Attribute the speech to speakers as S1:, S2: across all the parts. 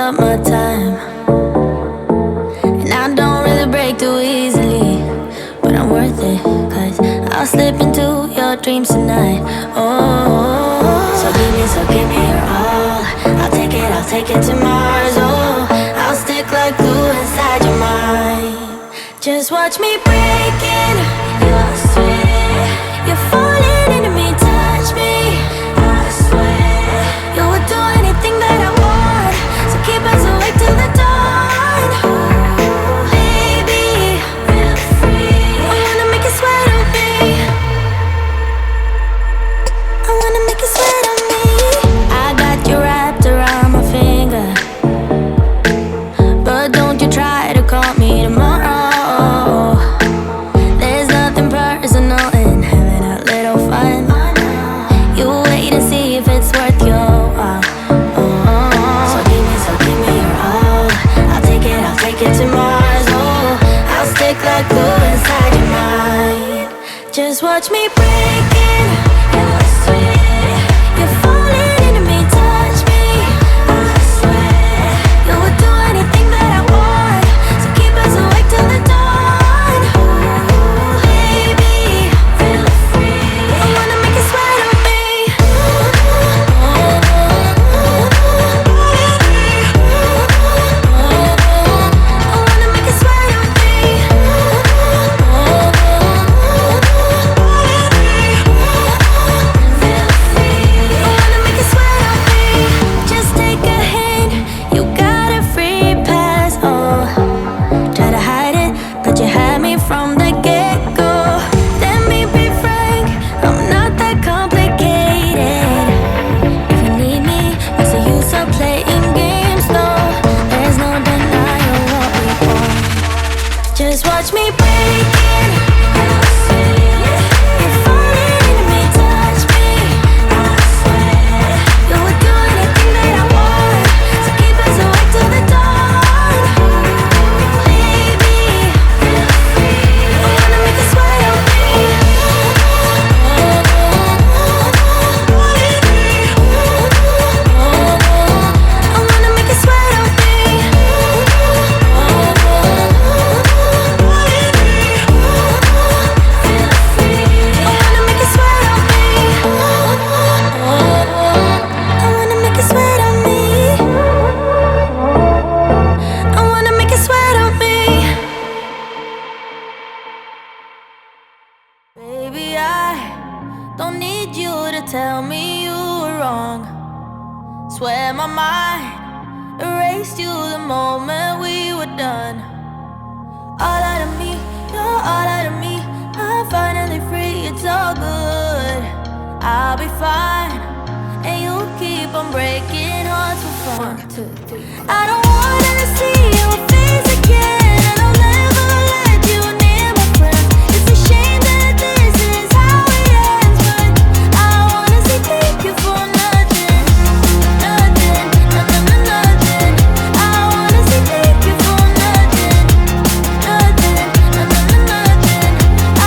S1: up my time. And I don't really break too easily, but I'm worth it, cause I'll slip into your dreams tonight. Oh, so give me your all. I'll take it to Mars. Oh, I'll stick like glue inside your mind. Just watch me breaking your sweat. You're falling into me, touch me. I swear you would do anything that I want, so keep us awake till the dawn. Ooh, baby, feel free. I wanna make you sweat on me. I wanna make you sweat on me. I got you wrapped around my finger, but don't you try to call me tomorrow. There's nothing personal in having a little fun. You wait and see if it's worth your while. So give me your all. I'll take it to Mars. Oh, I'll stick like glue inside your mind. Just watch me breaking your sweat. You're falling into me, touch me. I swear you would do anything that I want, so keep us awake till the dawn. Ooh, baby, feel free. I wanna make you sweat on me. I wanna make you sweat on me. Feel free. I wanna make you sweat on me. Just take a hint, you got a free pass. Oh, try to hide it, but you had me from the get-go. Let me be frank, I'm not that complicated. If you need me, you say you stop playing games, though. There's no denying what we want. Just watch me breaking your sweat. You're falling into me, touch me. I swear you would do anything that I want, so keep us awake till the dawn. Ooh, baby, feel free. I wanna make you sweat on me. I wanna make you sweat on me. Feel free. I wanna make you sweat on me. I wanna make you sweat on me. I wanna make you sweat on me. Baby, I don't need you to tell me you were wrong. Swear my mind erased you the moment we were done. All out of me, you're all out of me. I'm finally free, it's all good. I'll be fine, and you'll keep on breaking hearts for fun. 1, 2, 3. I don't wanna see your face again, and I'll never let you near my friends. It's a shame that this is how it ends, but I wanna say thank you for nothing, nothing, nothing, nothing. I wanna say thank you for nothing, nothing, nothing, nothing.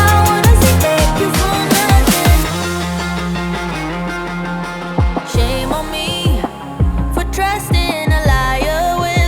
S1: I wanna say thank you for nothing. Shame on me for trusting a liar with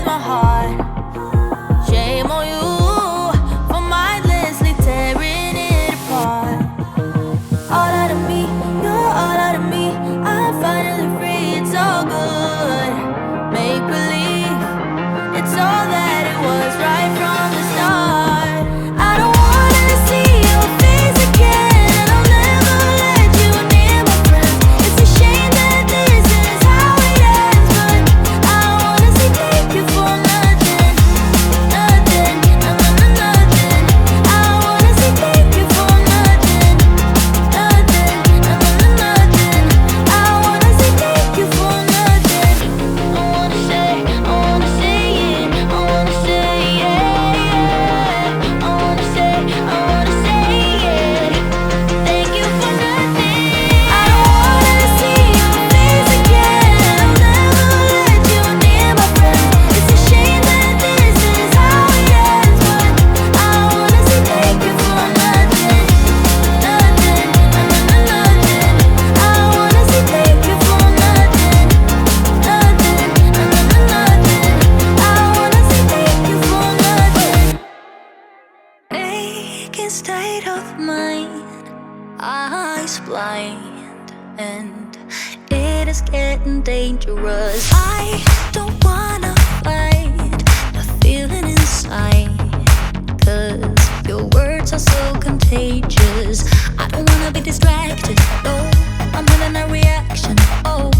S1: blind, and it is getting dangerous. I don't wanna fight the feeling inside, 'cause your words are so contagious. I don't wanna be distracted, no, I'm having a reaction. Oh,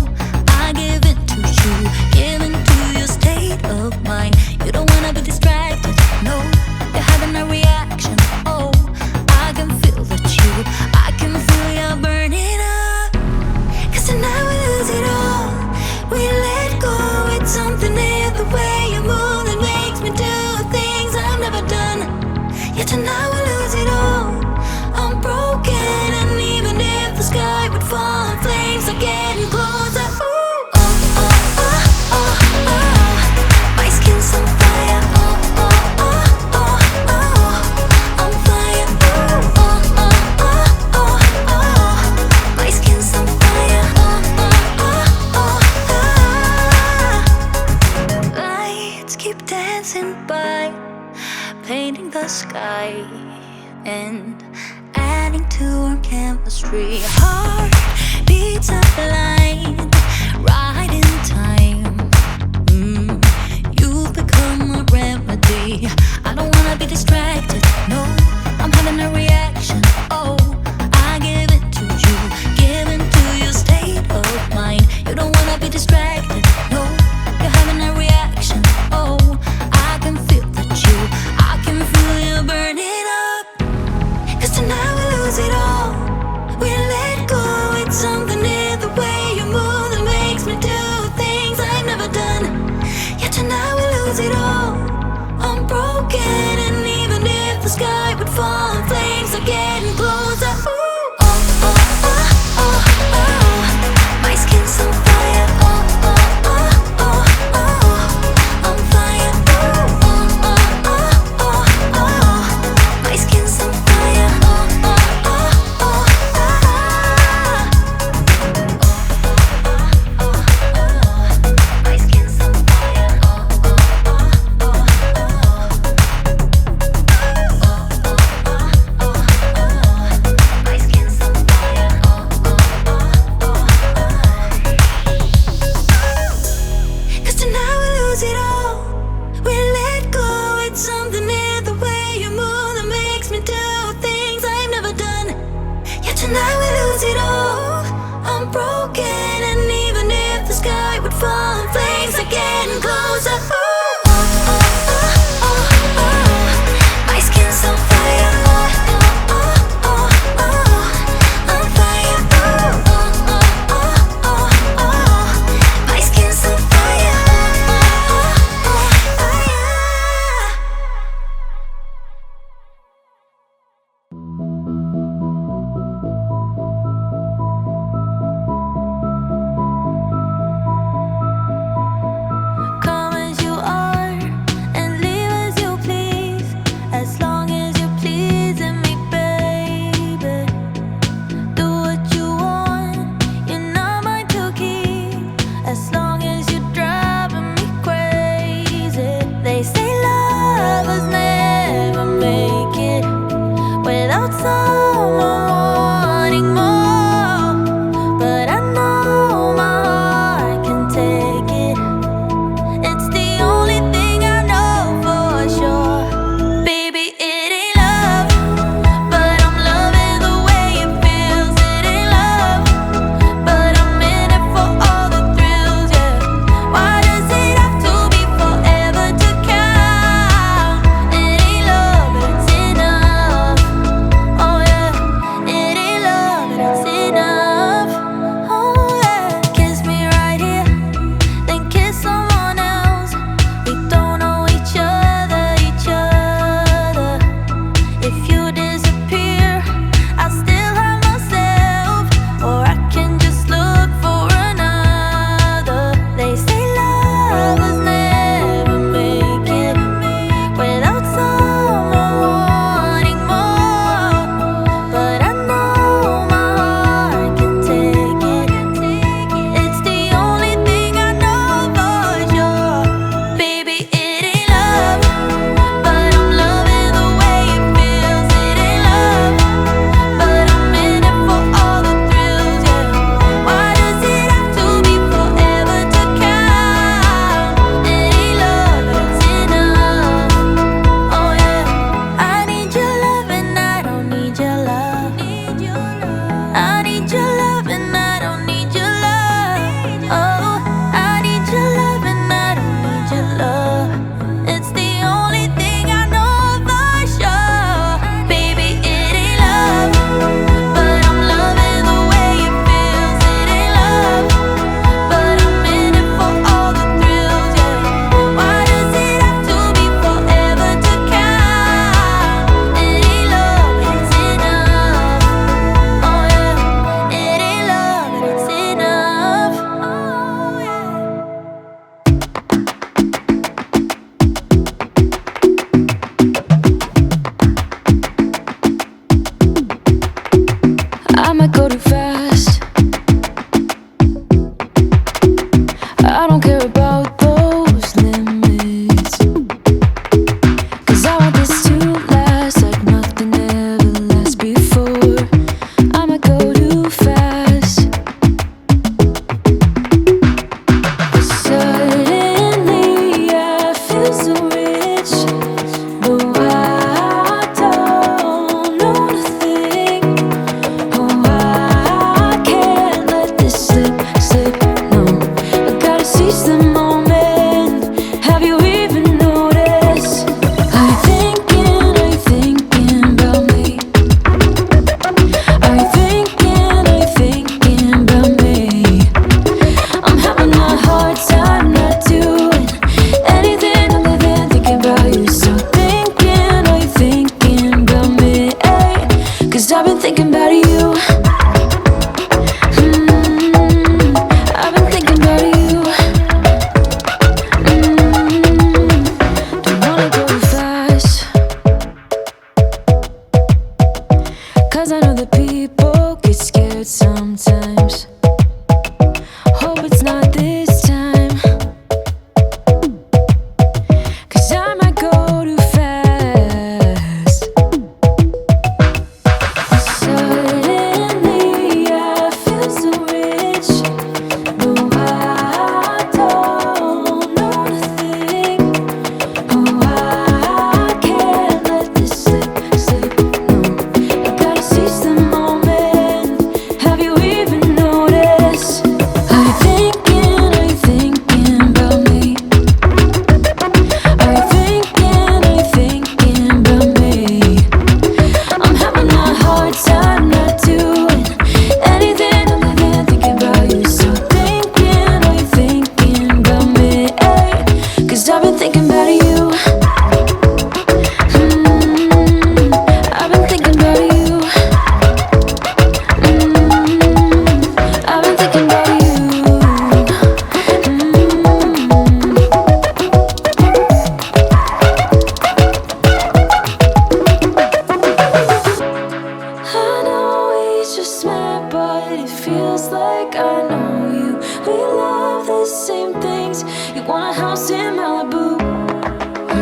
S1: I give in to you, give in to your state of mind. You don't wanna be distracted, no, you're having a reaction. Oh, I can feel that I can feel you burning up. 'Cause tonight we lose it all. We let go, it's something in the way you move that makes me do things I've never done. Yeah, tonight we lose it all. I'm broken, and even if the sky would fall and flames are getting closer. Ooh, oh, oh, oh, oh, oh. My skin's on fire. Oh, oh, oh, oh, oh. On fire. Ooh, oh, oh, oh, oh, oh. My skin's on fire. Oh, oh, oh, oh. Lights keep dancing by, painting the sky and adding to our chemistry. Heart beats up line, right in time. You've become a remedy. I don't wanna be distracted, no, I'm having a reaction. Oh, I give it to you, give in to your state of mind. You don't wanna be distracted, no, you're having a reaction. Oh, I can feel that I can feel you burning up. 'Cause tonight we lose it all. We let go, it's something in the way you move that makes me do things I've never done. Yeah, tonight we lose it all. I'm broken, and even if the sky would fall and flames are getting closer. Ooh, oh, oh, oh, oh, oh. My skin's on fire. Oh, oh, oh, oh, oh. On fire. Ooh, oh, oh, oh, oh, oh. My skin's on fire. Oh, oh, oh, oh, oh. My skin's on fire. Oh, oh, oh, oh, oh. My skin's on fire. Oh, oh, oh, oh. 'Cause tonight we lose it all. We let go, it's something in the way you move that makes me do things I've never done. Yeah, tonight we lose it all. I'm broken, and even if the sky would fall and flames are getting closer. Ooh, oh, oh, oh, oh. My skin's on fire. Oh, oh, oh, oh. On fire. Ooh, oh, oh, oh, oh. My skin's on fire. Oh,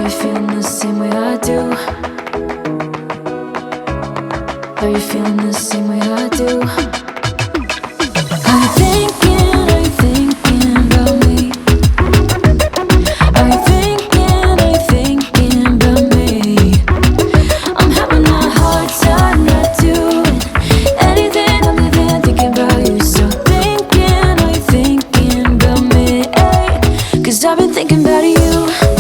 S1: you feeling the same way I do? Are you feeling the same way I do? Are you thinking about me? Are you thinking about me? I'm having a hard time not doing anything other than thinking about you. So are you thinking about me? 'Cause I've been thinking about you.